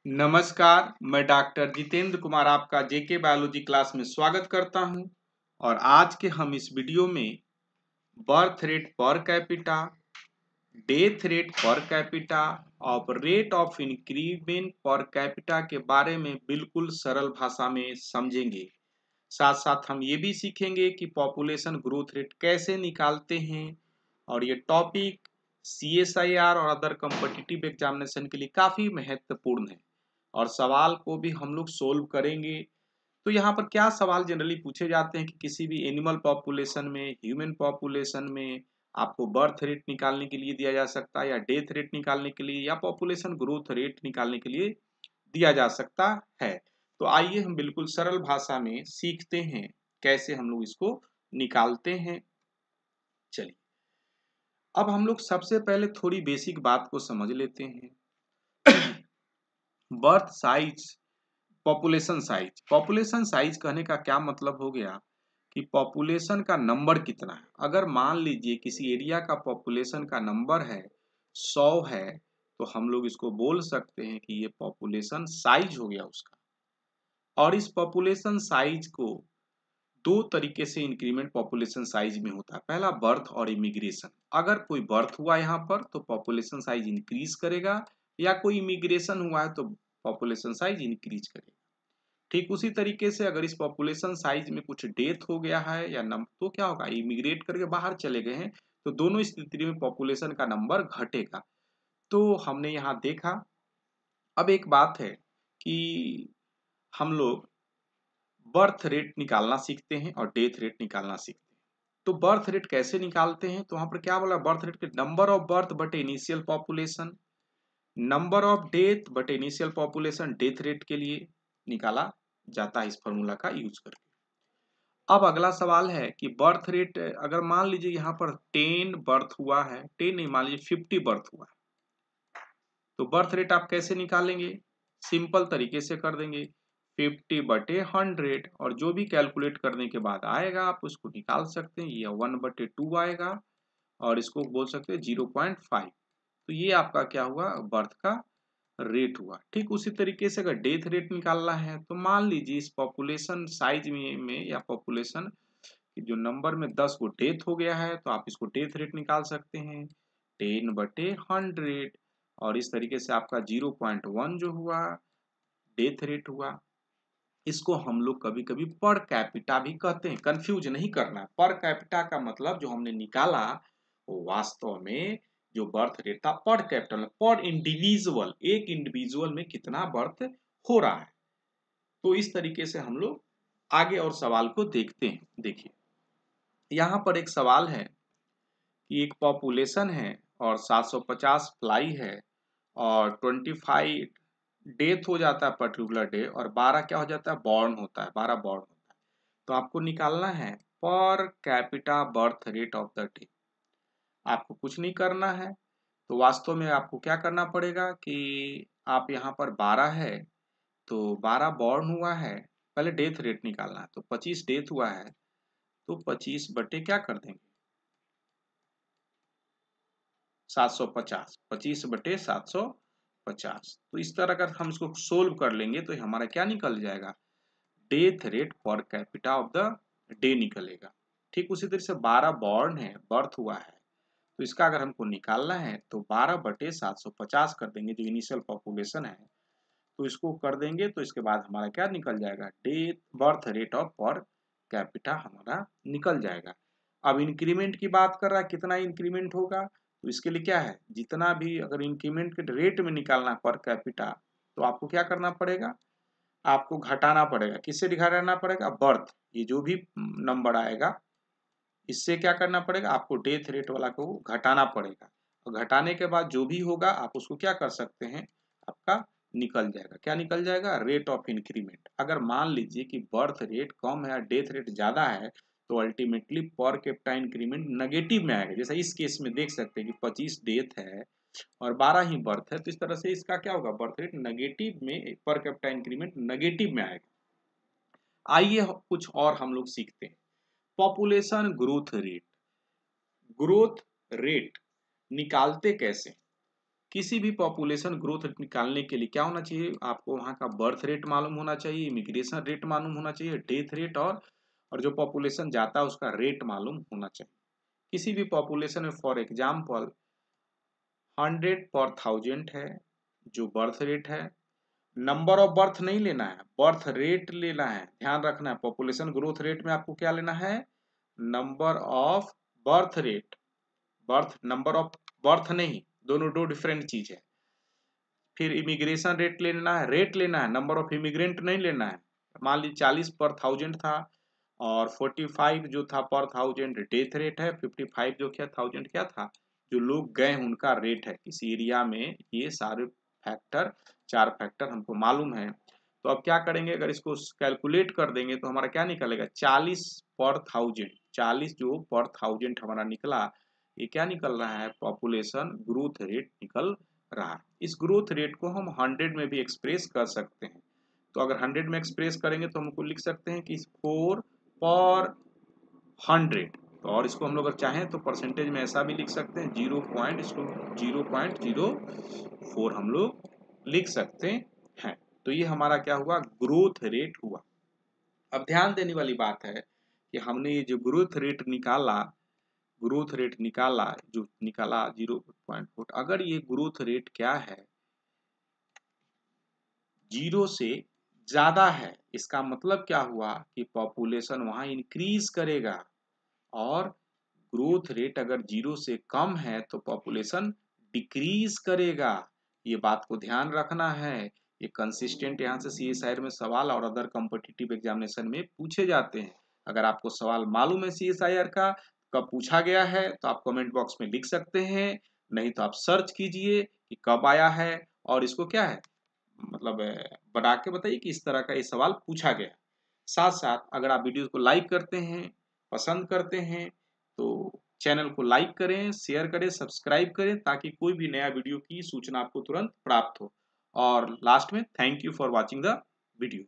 नमस्कार, मैं डॉक्टर जितेंद्र कुमार आपका जेके बायोलॉजी क्लास में स्वागत करता हूं और आज के हम इस वीडियो में birth rate per capita, death rate per capita और rate of increment per capita के बारे में बिल्कुल सरल भाषा में समझेंगे। साथ साथ हम ये भी सीखेंगे कि पॉपुलेशन ग्रोथ रेट कैसे निकालते हैं और ये टॉपिक CSIR और अदर कॉम्पिटिटिव एग्जामिनेशन के लिए काफ़ी महत्वपूर्ण है और सवाल को भी हम लोग सोल्व करेंगे। तो यहाँ पर क्या सवाल जनरली पूछे जाते हैं कि किसी भी एनिमल पॉपुलेशन में, ह्यूमन पॉपुलेशन में आपको बर्थ रेट निकालने के लिए दिया जा सकता है या डेथ रेट निकालने के लिए या पॉपुलेशन ग्रोथ रेट निकालने के लिए दिया जा सकता है। तो आइए हम बिल्कुल सरल भाषा में सीखते हैं कैसे हम लोग इसको निकालते हैं। चलिए, अब हम लोग सबसे पहले थोड़ी बेसिक बात को समझ लेते हैं। बर्थ साइज, पॉपुलेशन साइज कहने का क्या मतलब हो गया कि पॉपुलेशन का नंबर कितना है। अगर मान लीजिए किसी एरिया का पॉपुलेशन का नंबर है 100 है, तो हम लोग इसको बोल सकते हैं कि ये पॉपुलेशन साइज हो गया उसका। और इस पॉपुलेशन साइज को दो तरीके से इंक्रीमेंट पॉपुलेशन साइज में होता है। पहला बर्थ और इमिग्रेशन। अगर कोई बर्थ हुआ यहाँ पर तो पॉपुलेशन साइज इंक्रीज करेगा, या कोई इमिग्रेशन हुआ है तो पॉपुलेशन साइज इंक्रीज करेगा। ठीक उसी तरीके से अगर इस पॉपुलेशन साइज में कुछ डेथ हो गया है या तो क्या होगा, इमिग्रेट करके बाहर चले गए हैं, तो दोनों स्थिति में पॉपुलेशन का नंबर घटेगा। तो हमने यहाँ देखा। अब एक बात है कि हम लोग बर्थ रेट निकालना सीखते हैं और डेथ रेट निकालना सीखते हैं। तो बर्थ रेट कैसे निकालते हैं, तो वहां पर क्या बोला, बर्थ रेट के नंबर ऑफ बर्थ बटे initial population, number of death बटे इनिशियल पॉपुलेशन डेथ रेट के लिए निकाला जाता है इस फॉर्मूला का यूज करके। अब अगला सवाल है कि बर्थ रेट, अगर मान लीजिए यहाँ पर 10 बर्थ हुआ है, 10 नहीं, मान लीजिए 50 बर्थ हुआ है, तो बर्थ रेट आप कैसे निकालेंगे, सिंपल तरीके से कर देंगे 50 बटे 100, और जो भी कैलकुलेट करने के बाद आएगा आप उसको निकाल सकते हैं। ये 1 बटे 2 आएगा और इसको बोल सकते हैं 0.5। तो ये आपका क्या हुआ, बर्थ का रेट हुआ। ठीक उसी तरीके से अगर डेथ रेट निकालना है तो मान लीजिए इस पॉपुलेशन साइज में या पॉपुलेशन जो नंबर में 10 को डेथ हो गया है, तो आप इसको डेथ रेट निकाल सकते हैं 10 बटे 100, और इस तरीके से आपका 0.1 जो हुआ डेथ रेट हुआ। इसको हम लोग कभी कभी पर कैपिटा भी कहते हैं, कंफ्यूज नहीं करना। पर कैपिटा का मतलब जो हमने निकाला वो वास्तव में जो बर्थ रेट था पर कैपिटल, पर इंडिविजुअल, एक इंडिविजुअल में कितना बर्थ हो रहा है। तो इस तरीके से हम लोग आगे और सवाल को देखते हैं। देखिए यहाँ पर एक सवाल है कि एक पॉपुलेशन है और 750 फ्लाई है और 25 डेथ हो जाता है पर्टिकुलर डे, और 12 क्या हो जाता है, बॉर्न होता है, 12 बॉर्न होता है। तो आपको निकालना है per capita birth rate of the day. आपको कुछ नहीं करना है, तो वास्तव में आपको क्या करना पड़ेगा कि आप यहाँ पर 12 है तो 12 बॉर्न हुआ है, पहले डेथ रेट निकालना है। तो 25 डेथ हुआ है तो 25 बटे क्या कर देंगे, 750, 25 बटे 750। तो इस तरह अगर हम इसको सोल्व कर लेंगे तो हमारा क्या निकल जाएगा, death rate per capita of the day निकलेगा। ठीक उसी तरह से 12 बॉर्न है, बर्थ हुआ है, तो इसका अगर हमको निकालना है तो 12 बटे 750 कर देंगे जो इनिशियल पॉपुलेशन है। तो इसको कर देंगे तो इसके बाद हमारा क्या निकल जाएगा, death birth rate of per capita हमारा निकल जाएगा। अब इंक्रीमेंट की बात कर रहा है, कितना इंक्रीमेंट होगा, तो इसके लिए क्या है, जितना भी अगर इंक्रीमेंट के रेट में निकालना पर कैपिटा, तो आपको क्या करना पड़ेगा, आपको घटाना पड़ेगा। किससे घटाना पड़ेगा, बर्थ, ये जो भी नंबर आएगा इससे क्या करना पड़ेगा, आपको डेथ रेट वाला को घटाना पड़ेगा। और घटाने के बाद जो भी होगा आप उसको क्या कर सकते हैं, आपका निकल जाएगा। क्या निकल जाएगा, रेट ऑफ इंक्रीमेंट। अगर मान लीजिए कि बर्थ रेट कम है और डेथ रेट ज्यादा है तो ultimately per capita increment negative में आएगा। जैसा इस केस में देख सकते हैं कि 25 डेथ है और 12 ही बर्थ है, तो इस तरह से इसका क्या होगा, बर्थ रेट नेगेटिव में, पर कैपिटा इंक्रीमेंट नेगेटिव में आएगा। आइए कुछ और हम लोग सीखते हैं। Population growth rate, growth rate निकालते कैसे, किसी भी पॉपुलेशन ग्रोथ निकालने के लिए क्या होना चाहिए, आपको वहाँ का बर्थ रेट मालूम होना चाहिए, इमिग्रेशन रेट मालूम होना चाहिए, डेथ रेट और जो पॉपुलेशन जाता है उसका रेट मालूम होना चाहिए। किसी भी पॉपुलेशन में फॉर एग्जाम्पल 100/1000 है जो बर्थ रेट है, नंबर ऑफ बर्थ नहीं लेना है, बर्थ रेट लेना है। ध्यान रखना है पॉपुलेशन ग्रोथ रेट में आपको क्या लेना है, number of birth rate, birth number of birth नहीं, दोनों दो डिफरेंट चीज है। फिर इमिग्रेशन रेट लेना है, रेट लेना है, नंबर ऑफ इमिग्रेंट नहीं लेना है। मान लीजिए 40/1000 था और 45 जो था पर 1000 डेथ रेट है, 55 जो क्या 1000 क्या था जो लोग गए उनका रेट है इस एरिया में। ये सारे फैक्टर, 4 फैक्टर हमको मालूम है। तो अब क्या करेंगे, अगर इसको कैलकुलेट कर देंगे तो हमारा क्या निकलेगा, 40/1000, 40 जो पर 1000 हमारा निकला, ये क्या निकल रहा है, पॉपुलेशन ग्रोथ रेट निकल रहा है। इस ग्रोथ रेट को हम 100 में भी एक्सप्रेस कर सकते हैं। तो अगर 100 में एक्सप्रेस करेंगे तो हमको लिख सकते हैं कि 4/100। तो और इसको हम लोग अगर चाहें तो परसेंटेज में ऐसा भी लिख सकते हैं, 0.04 हम लोग लिख सकते हैं। तो ये हमारा क्या हुआ, ग्रोथ रेट हुआ। अब ध्यान देने वाली बात है कि हमने ये जो ग्रोथ रेट निकाला, जो निकाला 0.4, अगर ये ग्रोथ रेट क्या है, 0 से ज्यादा है, इसका मतलब क्या हुआ कि पॉपुलेशन वहां इंक्रीज करेगा। और ग्रोथ रेट अगर 0 से कम है तो पॉपुलेशन डिक्रीज करेगा। ये बात को ध्यान रखना है। ये कंसिस्टेंट यहाँ से CSIR में सवाल और अदर कॉम्पिटिटिव एग्जामिनेशन में पूछे जाते हैं। अगर आपको सवाल मालूम है CSIR का कब पूछा गया है तो आप कमेंट बॉक्स में लिख सकते हैं, नहीं तो आप सर्च कीजिए कि कब आया है और इसको क्या है मतलब बता के बताइए कि इस तरह का ये सवाल पूछा गया। साथ साथ अगर आप वीडियो को लाइक करते हैं, पसंद करते हैं तो चैनल को लाइक करें, शेयर करें, सब्सक्राइब करें ताकि कोई भी नया वीडियो की सूचना आपको तुरंत प्राप्त हो। और लास्ट में thank you for watching the video.